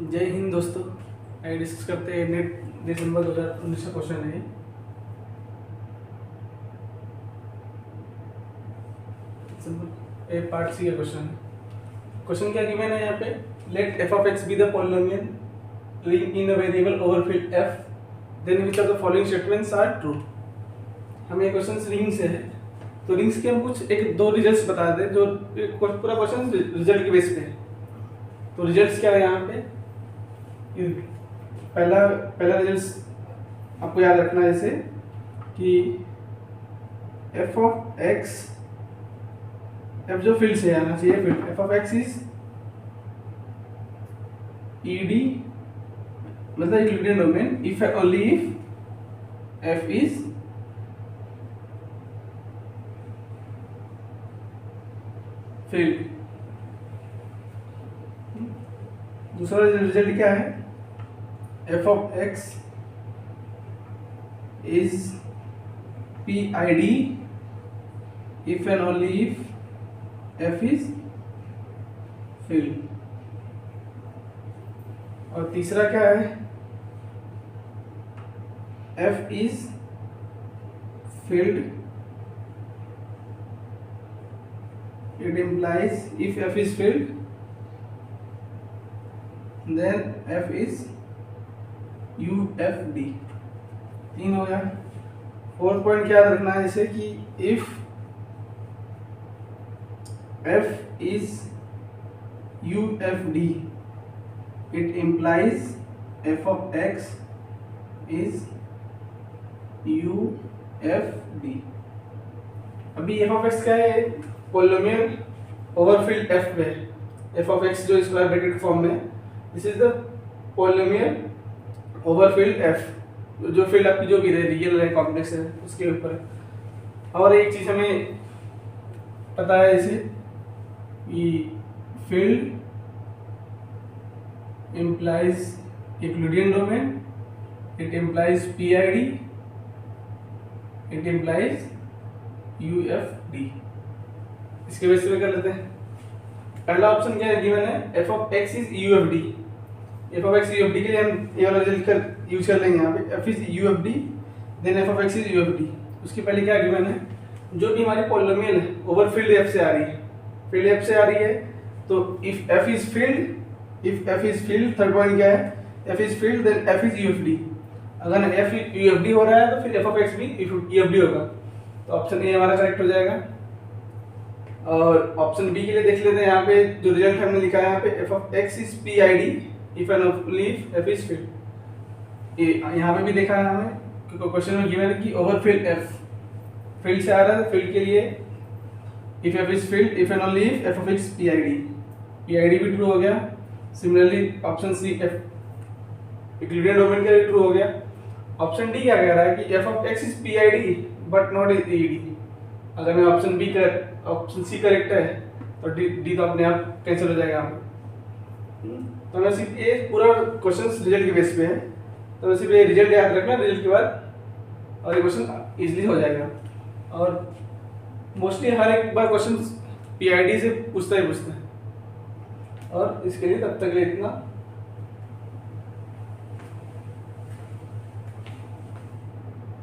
जय हिंद दोस्तों। आइए डिस्कस करते हैं नेट दिसंबर 2019 का क्वेश्चन है। पार्ट सी का क्वेश्चन है। क्वेश्चन क्या गिवन है यहाँ पे, let F of X be the polynomial ring in a variable over field F, then which of the following statements are true. हमें ये क्वेश्चन रिंग से है, तो रिंग्स के हम कुछ एक दो रिजल्ट्स बता दें जो पूरा क्वेश्चन रिजल्ट के बेस पे है। तो रिजल्ट्स क्या है यहाँ पे, पहला रिजल्ट आपको याद रखना है जैसे कि एफ ऑफ एक्स, एफ जो फील्ड से आना चाहिए, field F of X is ED मतलब Euclidean domain if only if F is field. दूसरा रिजल्ट क्या है, F of X is P I D if and only if F is field. और तीसरा क्या है, F is field, it implies if f is filled then f is UFD। तीन हो गया। फोर्थ पॉइंट क्या रखना है जैसे कि if f is UFD it implies f of x is UFD। अभी f of x क्या है, पॉलिनोमियल ओवरफिल्ड एफ में, एफ ऑफ एक्स जो स्क्वायर ब्रैकेट फॉर्म में, this is the polynomial overfilled F, जो फील्ड आपकी जो भी रहे, रियल है कॉम्प्लेक्स है, उसके ऊपर है। और एक चीज हमें पता है जैसे कि field implies Euclidean domain, it implies PID, it implies UFD। इसके बेस पे कर लेते हैं। पहला ऑप्शन क्या है गिवन है, F of X is UFD. F of x UFD के लिए हम ये वाला रिजल्ट यूज कर लेंगे यहाँ पे, F is UFD then F of X is UFD. उसके पहले क्या गिवन है, जो भी हमारी पॉलिनोमियल है ओवरफिल्ड एफ से आ रही है, फील्ड एफ से आ रही है, तो if F is field, if F is field, third point क्या है, F is field then F is UFD. अगर एफ यूएफडी हो रहा है तो फिर एफ ऑफ एक्स भी यूएफडी होगा, तो ऑप्शन ए हमारा करेक्ट हो जाएगा। और ऑप्शन बी के लिए देख लेते हैं, यहाँ पे जो रिजल्ट हमने लिखा है यहाँ पे, F of X is P I D if and only if F is field. यहाँ पे भी देखा है हमें क्वेश्चन में गिवन है कि ओवरफिल्ड एफ, फील्ड से आ रहा है, फील्ड के लिए if F is field if and only if F of X P I D भी ट्रू हो गया। Similarly option C F Euclidean domain के लिए ट्रू हो गया। ऑप्शन डी क्या कह रहा है कि F of X is P I D but not E D. अगर मैं ऑप्शन बी कर ऑप्शन सी करेक्ट है तो डी तो अपने आप कैंसिल हो जाएगा। तो मैं सिर्फ ये पूरा क्वेश्चन रिजल्ट के बेस पे है, तो मैं सिर्फ ये रिजल्ट याद रखना, रिजल्ट के बाद और ये क्वेश्चन इजीली हो जाएगा। और मोस्टली हर एक बार क्वेश्चन पीआईडी से पूछता है। और इसके लिए तब तक के लिए इतना